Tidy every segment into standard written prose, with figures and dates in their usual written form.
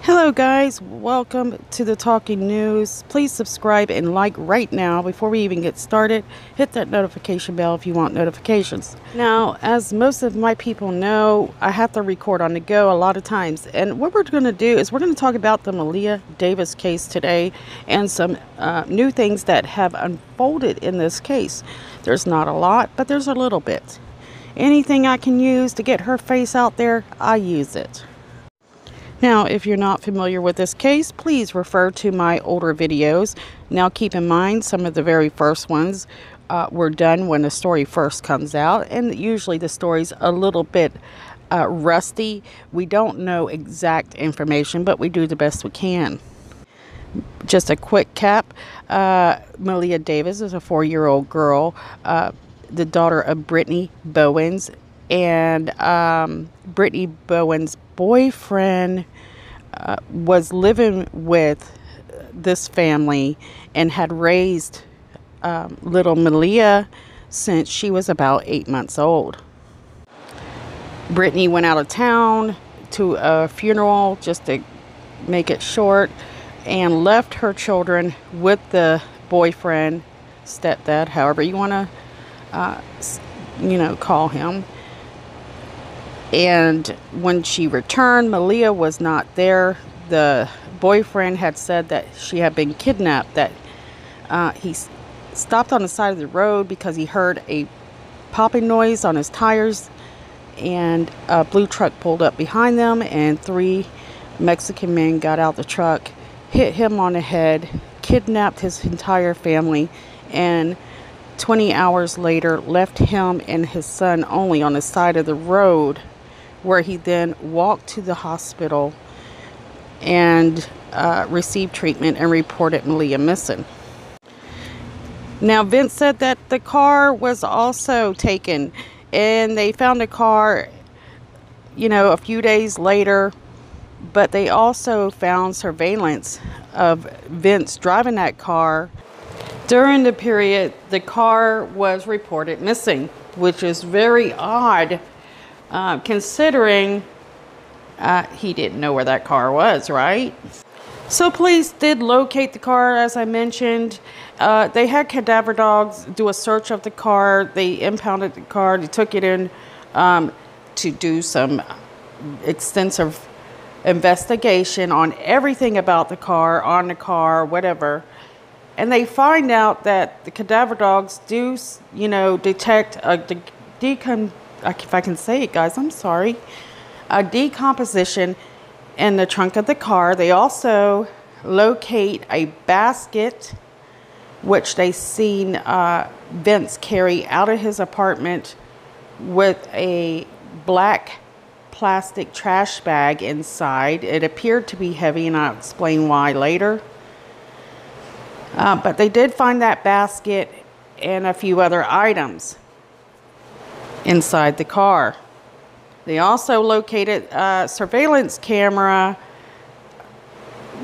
Hello guys, welcome to the Talking News. Please subscribe and like right now before we even get started. Hit that notification bell if you want notifications. Now, as most of my people know, I have to record on the go a lot of times. And what we're going to do is we're going to talk about the Maleah Davis case today and some new things that have unfolded in this case. There's not a lot, but there's a little bit. Anything I can use to get her face out there, I use it. Now, if you're not familiar with this case, please refer to my older videos. Now, keep in mind, some of the very first ones were done when the story first comes out, and usually the story's a little bit rusty. We don't know exact information, but we do the best we can. Just a quick cap, Maleah Davis is a 4-year-old girl, the daughter of Brittany Boeing, and Brittany Boeing's boyfriend was living with this family and had raised little Malias since she was about 8 months old. Brittany went out of town to a funeral, just to make it short, and left her children with the boyfriend, stepdad, however you want to call him. And when she returned, Malias was not there. The boyfriend had said that she had been kidnapped, that he stopped on the side of the road because he heard a popping noise on his tires, and a blue truck pulled up behind them, and 3 Mexican men got out the truck, hit him on the head, kidnapped his entire family, and 20 hours later left him and his son only on the side of the road, where he then walked to the hospital and received treatment and reported Malias missing. Now, Vince said that the car was also taken, and they found the car, a few days later, but they also found surveillance of Vince driving that car. During the period, the car was reported missing, which is very odd, considering he didn't know where that car was, right? So police did locate the car, as I mentioned. They had cadaver dogs do a search of the car. They impounded the car. They took it in to do some extensive investigation on everything about the car, on the car, whatever. And they find out that the cadaver dogs do, detect if I can say it, guys, I'm sorry, a decomposition in the trunk of the car. They also locate a basket, which they seen Vince carry out of his apartment with a black plastic trash bag inside. It appeared to be heavy, and I'll explain why later. But they did find that basket and a few other items inside the car. They also located a surveillance camera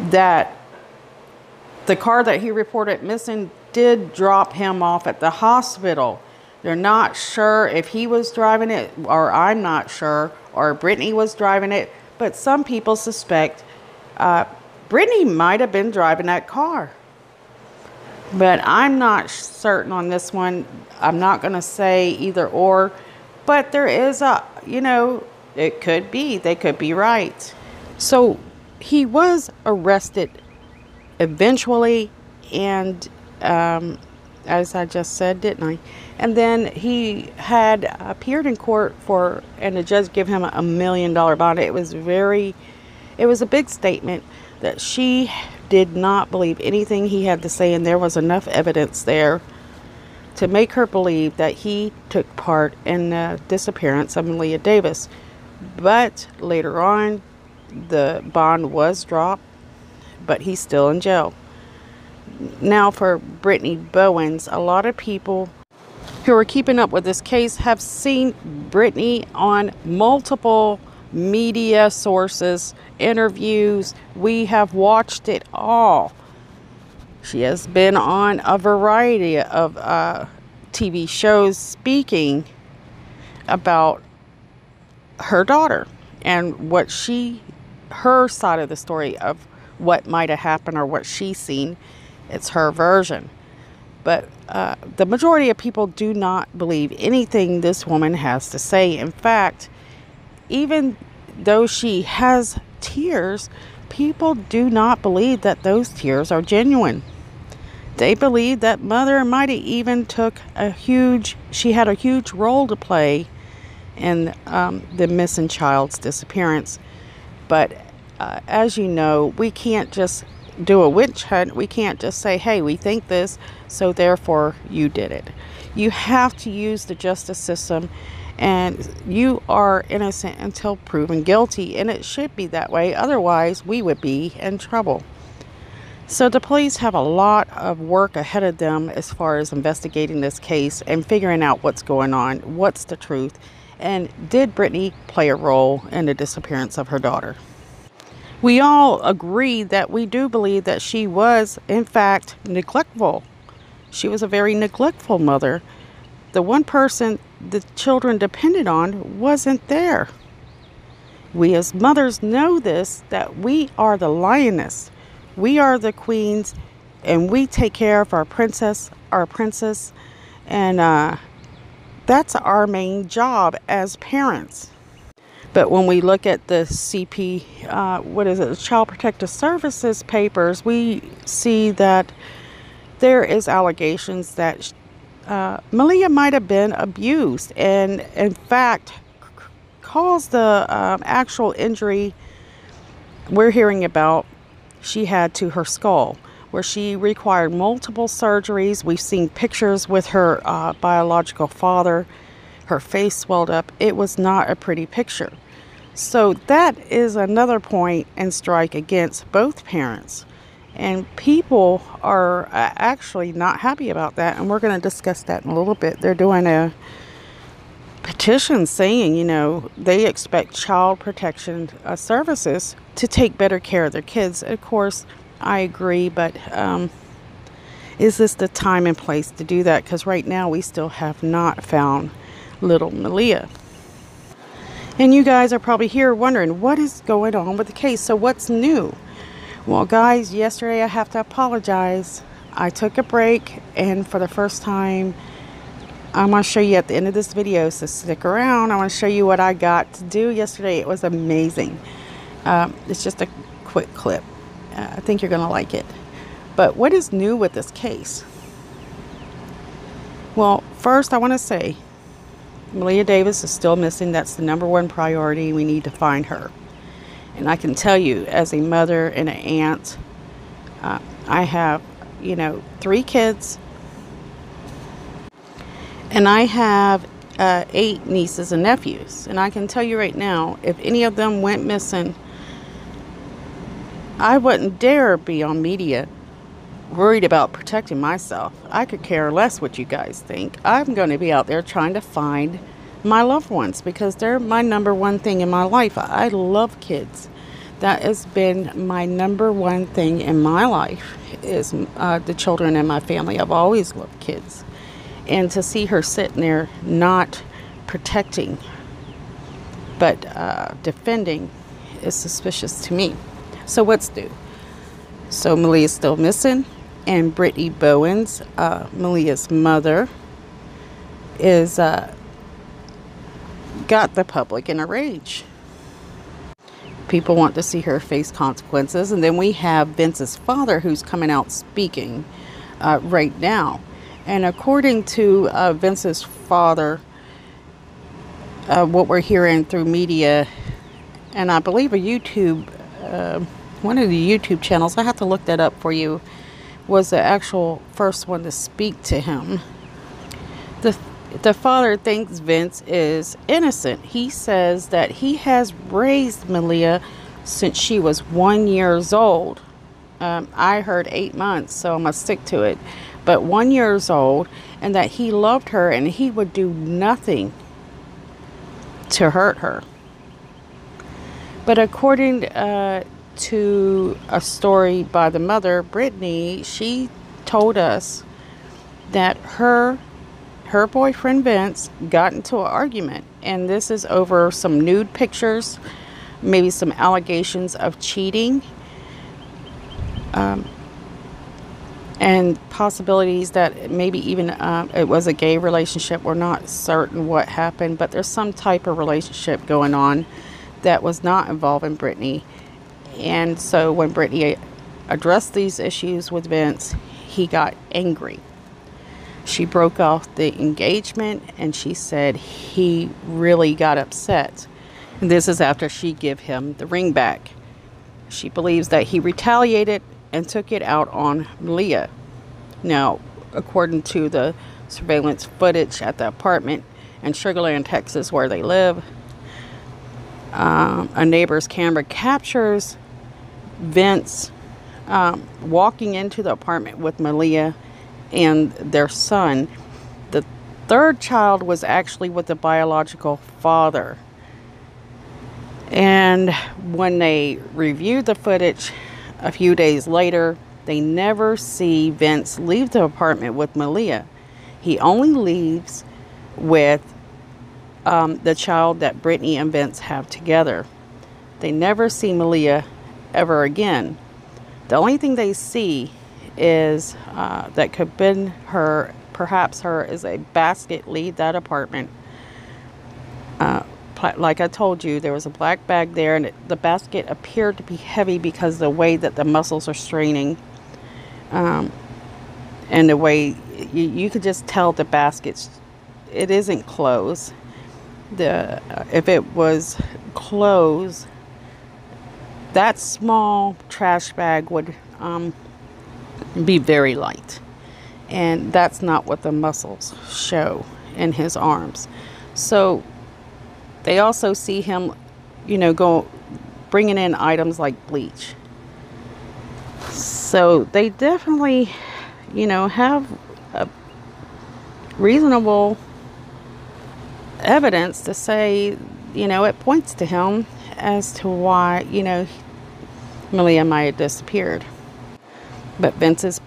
that the car that he reported missing did drop him off at the hospital. They're not sure if he was driving it, or I'm not sure, or Brittany was driving it, but some people suspect Brittany might have been driving that car. But I'm not certain on this one. I'm not going to say either or. But there is it could be. They could be right. So he was arrested eventually. And as I just said, didn't I? And then he had appeared in court and the judge gave him $1 million bond. It was a big statement that she did not believe anything he had to say, and there was enough evidence there to make her believe that he took part in the disappearance of Maleah Davis. But later on, the bond was dropped, but he's still in jail. Now, for Brittany Boeing, a lot of people who are keeping up with this case have seen Brittany on multiple media sources, interviews. We have watched it all. She has been on a variety of TV shows speaking about her daughter and what she her side of the story of what might have happened or what she's seen. It's her version. But the majority of people do not believe anything this woman has to say. In fact, even though she has tears, people do not believe that those tears are genuine. They believe that mother might have even she had a huge role to play in the missing child's disappearance. But as you know, we can't just do a witch hunt. We can't just say, hey, we think this, so therefore you did it. You have to use the justice system, and you are innocent until proven guilty, and it should be that way. Otherwise, we would be in trouble. So the police have a lot of work ahead of them as far as investigating this case and figuring out what's going on, what's the truth, and did Brittany play a role in the disappearance of her daughter. We all agree that we do believe that she was, in fact, neglectful. She was a very neglectful mother. The one person the children depended on wasn't there. We as mothers know this, that we are the lioness. We are the queens, and we take care of our princess, and that's our main job as parents. But when we look at the Child Protective Services papers, we see that there is allegations that Maleah might have been abused, and in fact caused the actual injury we're hearing about she had to her skull, where she required multiple surgeries. We've seen pictures with her biological father. Her face swelled up. It was not a pretty picture. So that is another point and strike against both parents. And people are actually not happy about that. And we're going to discuss that in a little bit. They're doing a petition saying, they expect child protection services to take better care of their kids. Of course, I agree, but is this the time and place to do that? Because right now we still have not found little Maleah. And you guys are probably here wondering what is going on with the case. So what's new? Well, guys, yesterday I have to apologize. I took a break, and for the first time, I'm going to show you at the end of this video, so stick around. I want to show you what I got to do yesterday. It was amazing. It's just a quick clip. I think you're going to like it. But what is new with this case? Well, first I want to say Maleah Davis is still missing. That's the #1 priority. We need to find her. And I can tell you, as a mother and an aunt, I have, 3 kids. And I have 8 nieces and nephews. And I can tell you right now, if any of them went missing, I wouldn't dare be on media worried about protecting myself. I could care less what you guys think. I'm going to be out there trying to find my loved ones, because they're my #1 thing in my life. I love kids. That has been my #1 thing in my life, is the children in my family. I've always loved kids. And to see her sitting there not protecting but defending is suspicious to me. So what's new? So Maleah is still missing, and Brittany Boeing, Maleah's mother, is got the public in a rage. People want to see her face consequences. And then we have Vince's father, who's coming out speaking right now. And according to Vince's father, what we're hearing through media, and I believe one of the YouTube channels, I have to look that up for you, was the actual first one to speak to him. The father thinks Vince is innocent. He says that he has raised Maleah since she was 1 year old. I heard 8 months, so I'm going to stick to it. But 1 year old, and that he loved her and he would do nothing to hurt her. But according to a story by the mother, Brittany, she told us that her boyfriend Vince got into an argument, and this is over some nude pictures maybe some allegations of cheating, and possibilities that maybe even it was a gay relationship. We're not certain what happened, but there's some type of relationship going on that was not involving Brittany. And so when Brittany addressed these issues with Vince, he got angry. She broke off the engagement, and she said he really got upset. And this is after she gave him the ring back. She believes that he retaliated and took it out on Maleah. Now, according to the surveillance footage at the apartment in Sugar Land, Texas, where they live, a neighbor's camera captures Vince walking into the apartment with Maleah and their son. The third child was actually with the biological father. And when they reviewed the footage a few days later, they never see Vince leave the apartment with Maleah. He only leaves with the child that Brittany and Vince have together. They never see Maleah ever again. The only thing they see is that could have been her, perhaps her, is a basket leave that apartment. Like I told you, there was a black bag there, and the basket appeared to be heavy because of the way that the muscles are straining, and the way you could just tell the baskets, it isn't clothes. If it was clothes, that small trash bag would be very light, and that's not what the muscles show in his arms. So they also see him, go bringing in items like bleach. So they definitely, have a reasonable evidence to say, it points to him as to why, Maleah might have disappeared. But Vince's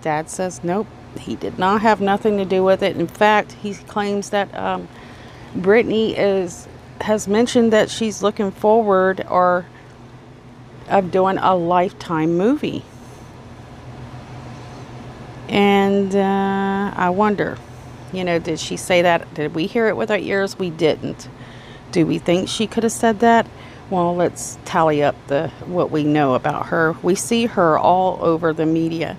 dad says, nope, he did not have nothing to do with it. In fact, he claims that Brittany has mentioned that she's looking forward of doing a Lifetime movie. And I wonder, did she say that? Did we hear it with our ears? We didn't. Do we think she could have said that? Well, let's tally up what we know about her. We see her all over the media.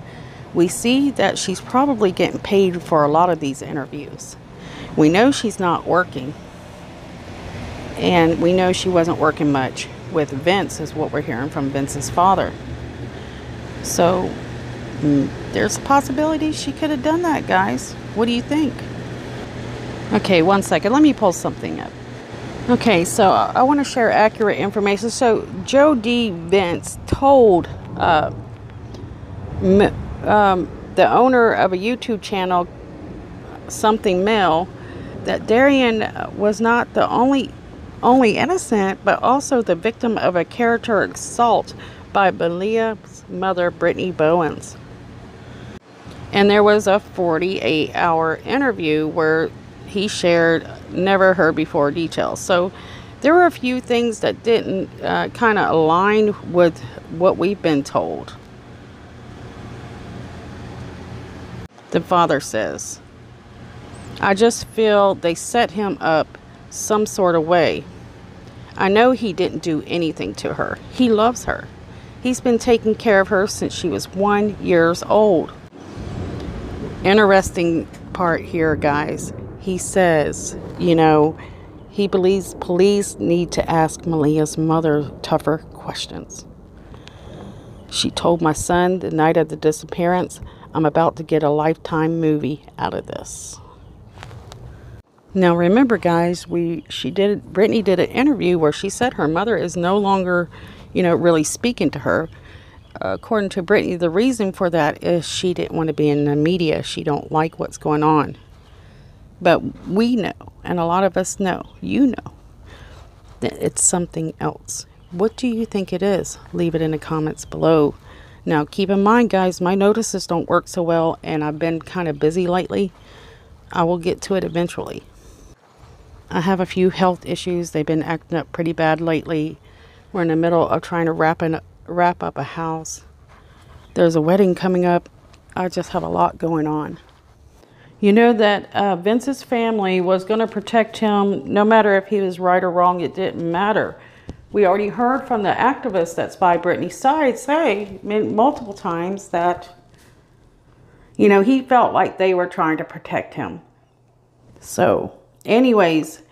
We see that she's probably getting paid for a lot of these interviews. We know she's not working. And we know she wasn't working much with Vince, is what we're hearing from Vince's father. So there's a possibility she could have done that, guys. What do you think? Okay, one second. Let me pull something up. Okay, so I want to share accurate information. So Joe D. Vince told the owner of a YouTube channel, Something Male, that Darian was not the only innocent, but also the victim of a character assault by Maleah's mother, Brittany Boeing. And there was a 48-hour interview where he shared never heard before details. So there were a few things that didn't kind of align with what we've been told. The father says, I just feel they set him up some sort of way. I know he didn't do anything to her. He loves her. He's been taking care of her since she was 1 year old. Interesting part here, guys. He says, he believes police need to ask Maleah's mother tougher questions. She told my son the night of the disappearance, I'm about to get a Lifetime movie out of this. Now remember, guys, Brittany did an interview where she said her mother is no longer, really speaking to her. According to Brittany, the reason for that is she didn't want to be in the media. She don't like what's going on. But we know, and a lot of us know, that it's something else. What do you think it is? Leave it in the comments below. Now, keep in mind, guys, my notices don't work so well, and I've been kind of busy lately. I will get to it eventually. I have a few health issues. They've been acting up pretty bad lately. We're in the middle of trying to wrap up a house. There's a wedding coming up. I just have a lot going on. You know that Vince's family was going to protect him no matter if he was right or wrong. It didn't matter. We already heard from the activist that's by Brittany's side say multiple times that, you know, he felt like they were trying to protect him. So, anyways,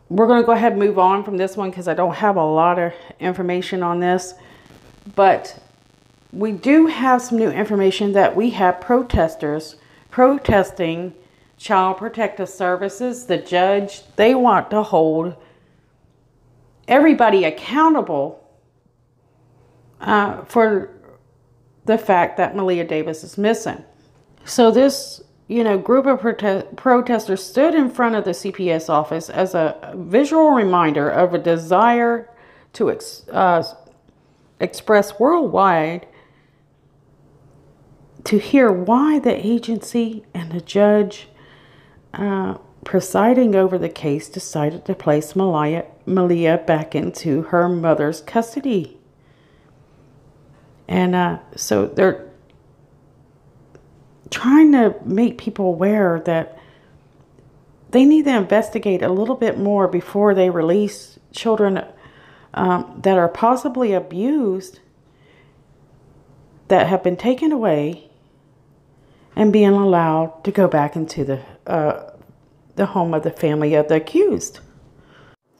we're going to go ahead and move on from this one because I don't have a lot of information on this. But we do have some new information that we have protesters protesting Child Protective Services. The judge, they want to hold everybody accountable for the fact that Maleah Davis is missing. So this, you know, group of protesters stood in front of the CPS office as a visual reminder of a desire to express worldwide to hear why the agency and the judge presiding over the case decided to place Maleah back into her mother's custody. And so they're trying to make people aware that they need to investigate a little bit more before they release children that are possibly abused, that have been taken away, and being allowed to go back into the home of the family of the accused.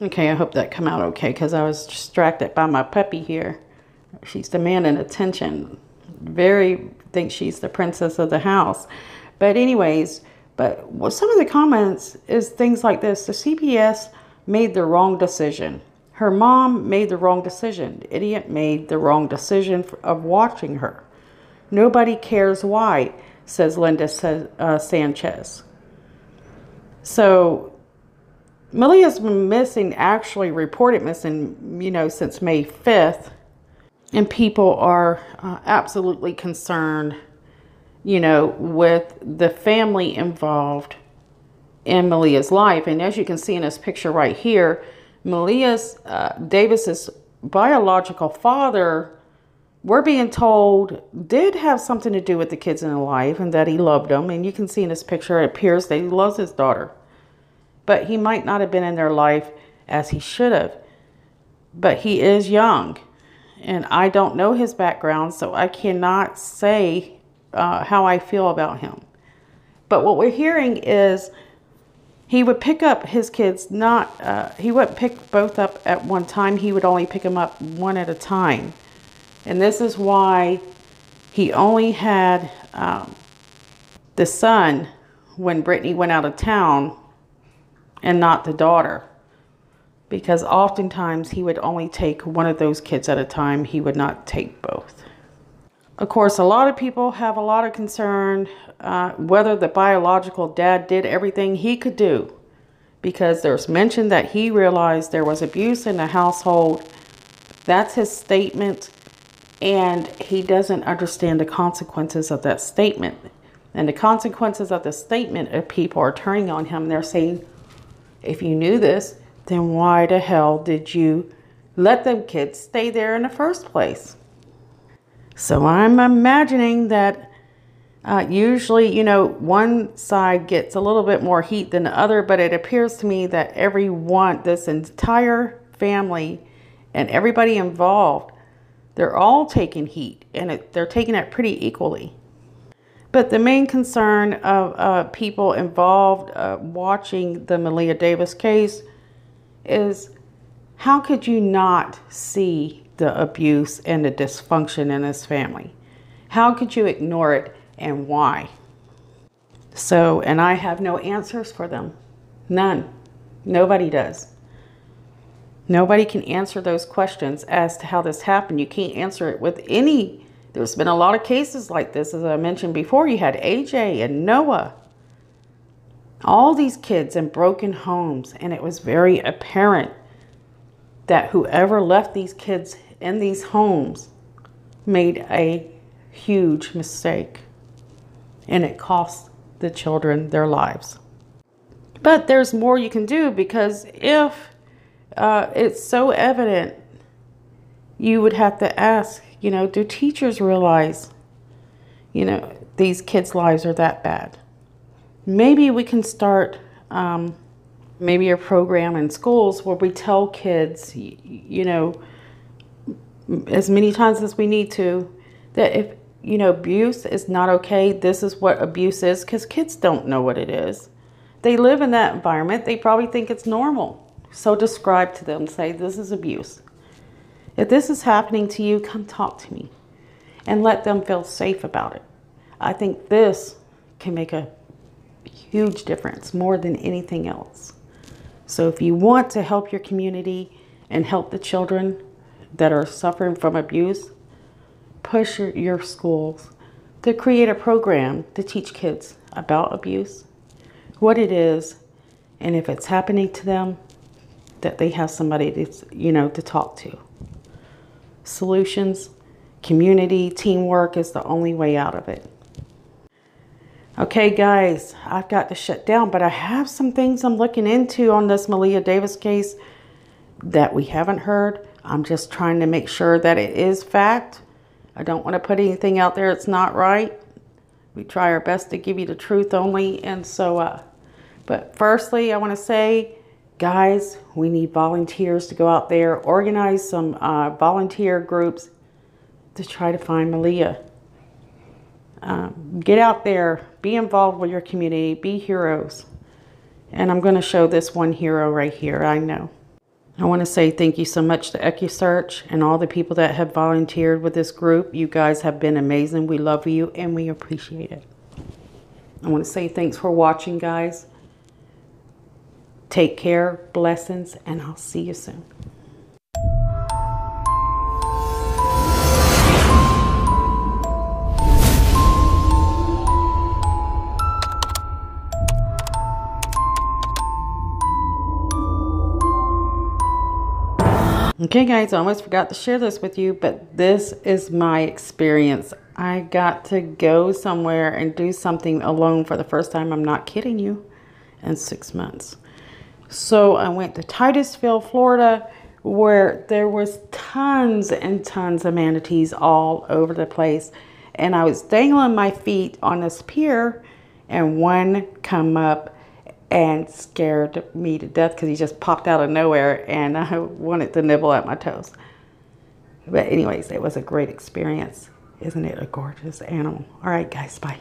Okay, I hope that come out okay, because I was distracted by my puppy here. She's demanding attention. Thinks she's the princess of the house. But anyways, some of the comments is things like this. The CPS made the wrong decision. Her mom made the wrong decision. The idiot made the wrong decision of watching her. Nobody cares why, says Linda Sanchez. So Maleah's been missing, actually reported missing, you know, since May 5th. And people are absolutely concerned, you know, with the family involved in Maleah's life. And as you can see in this picture right here, Maleah Davis's biological father, we're being told, did have something to do with the kids in her life and that he loved them. And you can see in this picture, it appears that he loves his daughter. But he might not have been in their life as he should have. But he is young. And I don't know his background, so I cannot say how I feel about him. But what we're hearing is he would pick up his kids, he wouldn't pick both up at one time. He would only pick them up one at a time. And this is why he only had the son when Brittany went out of town and not the daughter. Because oftentimes he would only take one of those kids at a time. He would not take both. Of course, a lot of people have a lot of concern whether the biological dad did everything he could do. Because there's mention that he realized there was abuse in the household. That's his statement. And he doesn't understand the consequences of that statement. And the consequences of the statement, if people are turning on him, they're saying, if you knew this, then why the hell did you let them kids stay there in the first place? So I'm imagining that usually, you know, one side gets a little bit more heat than the other, but it appears to me that this entire family and everybody involved, they're all taking heat, and they're taking it pretty equally. But the main concern of people involved watching the Maleah Davis case is, how could you not see the abuse and the dysfunction in this family? How could you ignore it, and why? So, and I have no answers for them. None. Nobody does. Nobody can answer those questions as to how this happened. You can't answer it with any. There's been a lot of cases like this. As I mentioned before, you had AJ and Noah. All these kids in broken homes. And it was very apparent that whoever left these kids in these homes made a huge mistake. And it cost the children their lives. But there's more you can do, because if it's so evident you would have to ask, you know, do teachers realize, you know, these kids' lives are that bad? Maybe we can start maybe a program in schools where we tell kids, you know, as many times as we need to, that if, you know, abuse is not okay, this is what abuse is, because kids don't know what it is. They live in that environment. They probably think it's normal. So describe to them, say, this is abuse. If this is happening to you, come talk to me and let them feel safe about it. I think this can make a huge difference, more than anything else. So if you want to help your community and help the children that are suffering from abuse, push your schools to create a program to teach kids about abuse, what it is, and if it's happening to them, that they have somebody to, you know, to talk to. Solutions, community, teamwork is the only way out of it. Okay, guys, I've got to shut down, but I have some things I'm looking into on this Maleah Davis case that we haven't heard. I'm just trying to make sure that it is fact. I don't want to put anything out there that's not right. We try our best to give you the truth only. And so, but firstly, I want to say, guys, we need volunteers to go out there, organize some volunteer groups to try to find Maleah. Get out there, be involved with your community, be heroes. And I'm going to show this one hero right here, I know. I want to say thank you so much to EcuSearch and all the people that have volunteered with this group. You guys have been amazing. We love you and we appreciate it. I want to say thanks for watching, guys. Take care, blessings, and I'll see you soon. Okay, guys, I almost forgot to share this with you, but this is my experience. I got to go somewhere and do something alone for the first time, I'm not kidding you, in 6 months. So I went to Titusville, Florida, where there was tons and tons of manatees all over the place. And I was dangling my feet on this pier, and one come up and scared me to death because he just popped out of nowhere and I wanted to nibble at my toes. But anyways, it was a great experience. Isn't it a gorgeous animal? All right, guys, bye.